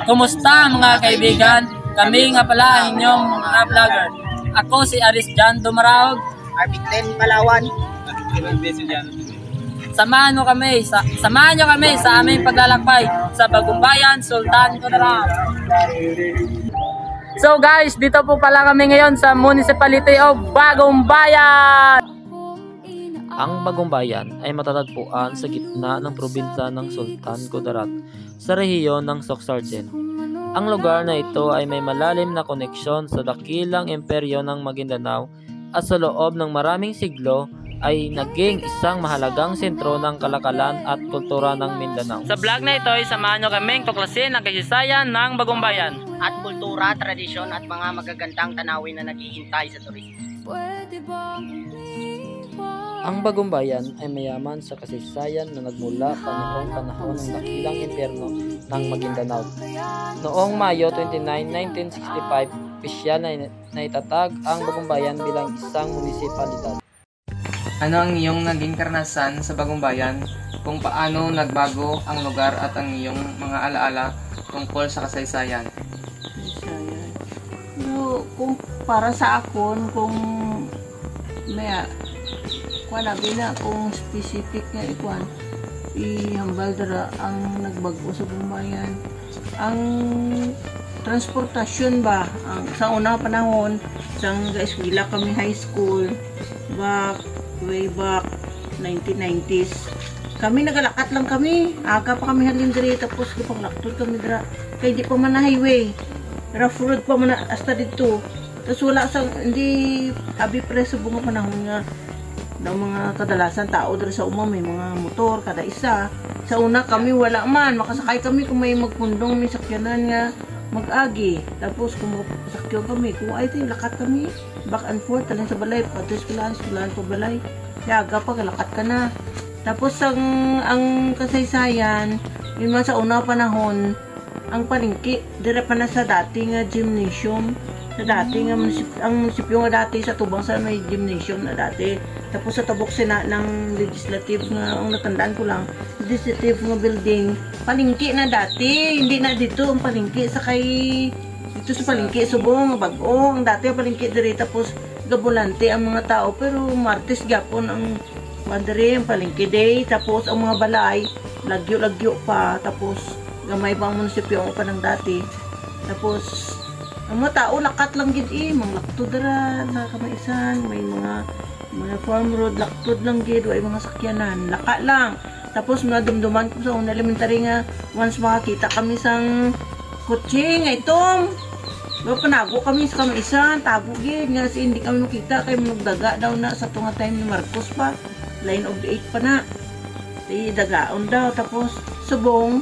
Kumusta mga kaibigan? Kami nga pala ang inyong mga vlogger. Ako si Aris Jan Dumaraog, Arbitlen Palawan. Samahan nyo kami sa aming paglalakbay sa Bagong Bayan, Sultan Kudarat. So guys, dito po pala kami ngayon sa Municipality of Bagong Bayan. Ang Bagong Bayan ay matatagpuan sa gitna ng probinsya ng Sultan Kudarat sa rehiyon ng Soksargen. Ang lugar na ito ay may malalim na koneksyon sa dakilang imperyo ng Maguindanao at sa loob ng maraming siglo ay naging isang mahalagang sentro ng kalakalan at kultura ng Mindanao. Sa vlog na ito ay samahan nyo kaming tuklasin ang kasaysayan ng Bagong Bayan At kultura, tradisyon at mga magagandang tanawin na naghihintay sa turismo. Ang Bagong Bayan ay mayaman sa kasaysayan na nagmula pa noong panahon ng dakilang imperno ng Maguindanao. Noong Mayo 29, 1965, opisyal na itatag ang Bagong Bayan bilang isang munisipalidad. Ano ang iyong naging karanasan sa Bagong Bayan? Kung paano nagbago ang lugar at ang iyong mga alaala tungkol sa kasaysayan? No, kung para sa akon, kung may kung specific nga ikuan ihambal dara ang nagbago sa Bagong Bayan, ang transportasyon ba ang sa una panahon sang eskwela kami high school way back 1990s kami nagalakat lang kami aga pa kami halin diri tapos paglakton kami dira kay di pa man na highway rough road pa man hasta dito tapos wala sang hindi abi preso bunga panahon nga ng mga kadalasan tao dito sa uma may mga motor kada isa. Sa una kami wala man, makasakay kami kung may magpundong may sakyanan nga mag-agi. Tapos kung sakyan kami, kung ay tayo lakat kami, back and forth talin sa balay, patis kulaan pa balay. Yaga pa lakat ka na. Tapos ang kasaysayan, yun man sa una panahon, ang palengke dire pa na sa dati nga gymnasium. Sa dati nga ang munisipyo nga dati sa Tubang sa may gymnasium na dati. Tapos sa tabok sina ng legislative nga ang natandaan ko lang, legislative nga building, palengke na dati, hindi na dito ang palengke sa kay dito sa palengke subong bag-o ang dati ang palengke diri tapos gabulante ang mga tao pero Martes gyapon ang madre ang palengke day tapos ang mga balay lagyo pa tapos gamay pa ang munisipyo pa ng dati tapos ang mga tao lakat lang gid mga lakto dara sa kamaisan may mga farm road laktod lang gid way mga sakyanan laka lang tapos mga dumduman ko sa una elementary nga once makakita kami sang kotse nga itom panago kami sa kamaisan tago gid nga si hindi kami makita kay magdaga daw na sa tunga time ni Marcos pa line of the 8 pa na di dagaon daw tapos subong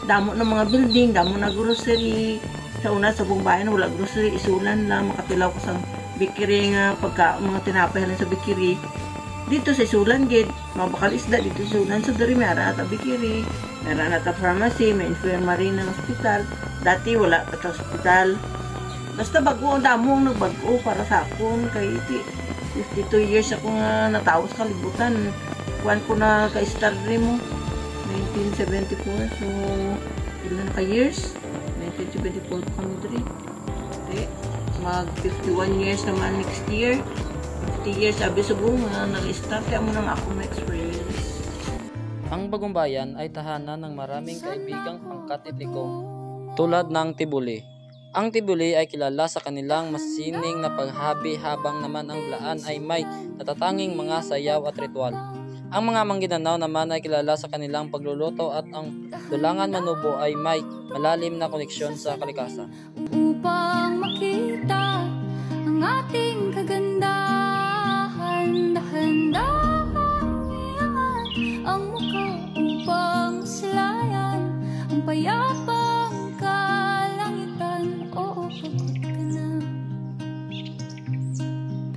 damo ng mga building damo na grocery sa una sa Bagong Bayan wala grocery isulan lang makapilaw ko sa bikiri nga pagka mga tinapay halin sa bikiri dito sa isulan gid mabakal isda dito sa isulan so diri meron ata bikiri meron ata pharmacy may infirmary ng hospital dati wala ata hospital basta bago ang damo ang nagbago para sa akon kay 52 years ako nga natawas kalibutan kuan ko na ka-start rin mo 1974 so ilan ka years 1974 kami diri. Okay. Mag 51 years naman next year. 50 years sabi subong nga nag-start kaya mo nang ako na experience. Ang Bagong Bayan ay tahanan ng maraming kaibigang pangkat etniko tulad ng Tibuli. Ang Tibuli ay kilala sa kanilang masining na paghabi habang naman ang Blaan ay may natatanging mga sayaw at ritual. Ang mga Maguindanao naman ay kilala sa kanilang pagluluto at ang Dulangan Manubo ay may malalim na koneksyon sa kalikasan. Upang makita ang ating kagandahan, dahan-dahan iangat ang mukha upang maslayan ang payapang kalangitan. Oo, pagod ka na,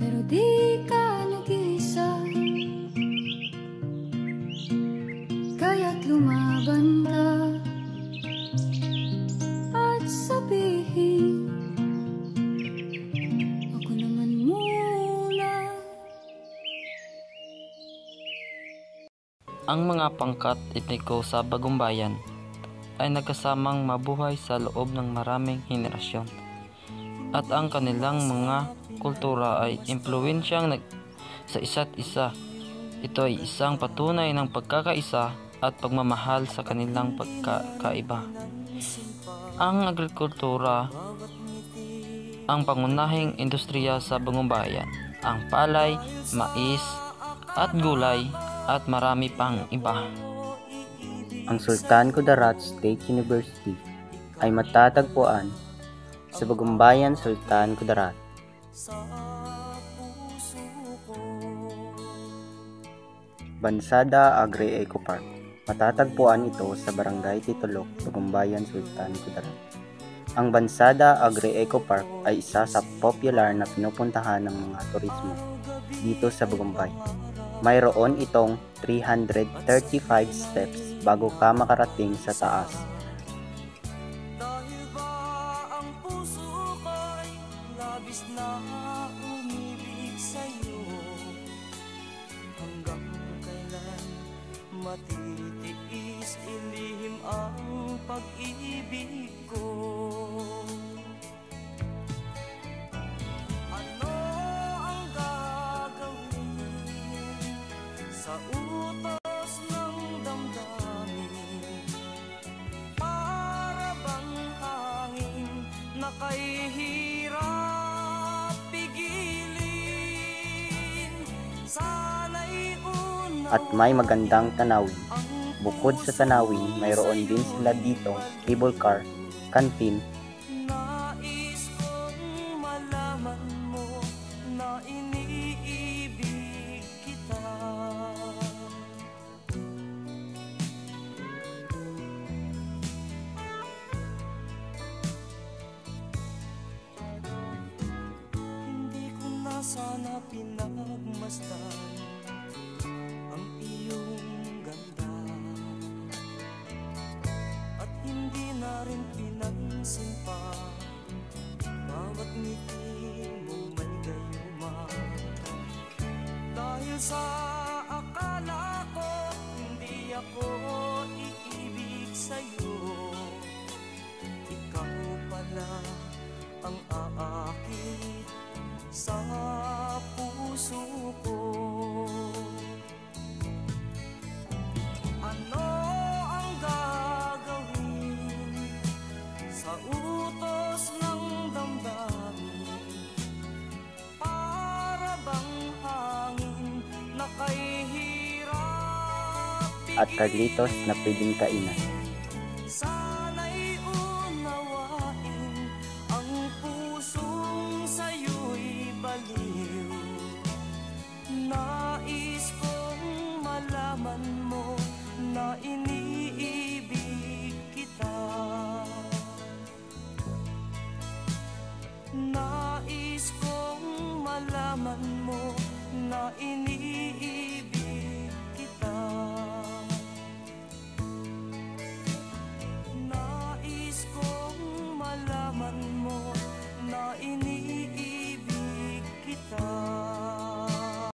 pero di ka nag-iisa. Kaya't lumaban ka at sabihin, ako naman muna. Ang mga pangkat etniko sa Bagong Bayan ay nagkasamang mabuhay sa loob ng maraming henerasyon. At ang kanilang mga kultura ay impluwensyang sa isa't isa. Ito ay isang patunay ng pagkakaisa at pagmamahal sa kanilang pagkakaiba. Ang agrikultura ang pangunahing industriya sa Bagong Bayan. Ang palay, mais, at gulay at marami pang iba. Ang Sultan Kudarat State University ay matatagpuan sa Bagong Bayan, Sultan Kudarat. Bansada Agri-Eco Park. Matatagpuan ito sa Barangay Titulok, Bagong Bayan, Sultan Kudarat. Ang Bansada Agri-Eco Park ay isa sa popular na pinupuntahan ng mga turismo dito sa Bagong Bayan. Mayroon itong 335 steps bago ka makarating sa taas. Dahil ba ang puso ko'y labis na umibig sa'yo, hanggang kailan matitiis ilihim ang pag-ibig ko? Ano ang gagawin sa utos ng damdamin? Para bang hangin na kay hirap pigilin? Sana'y una At may magandang tanawin. Bukod sa tanawin, mayroon din sila dito cable car, canteen, nais kong malaman mo na iniibig kita. Hindi ko na sana pinagmasdan ang iyong ganda, at hindi na rin pinansin pa bawat ngiti mo may gayuma. Dahil sa akala ko hindi ako iibig sa'yo, ikaw pala ang aakit sa puso ko. Ano ang gagawin sa utos ng damdamin? Para bang hangin na kay hirap at Carlitos na pwedeng kainan. sana'y unawain ang pusong sa'yo'y baliw. Nais kong malaman mo na iniibig kita. Nais kong malaman mo na iniibig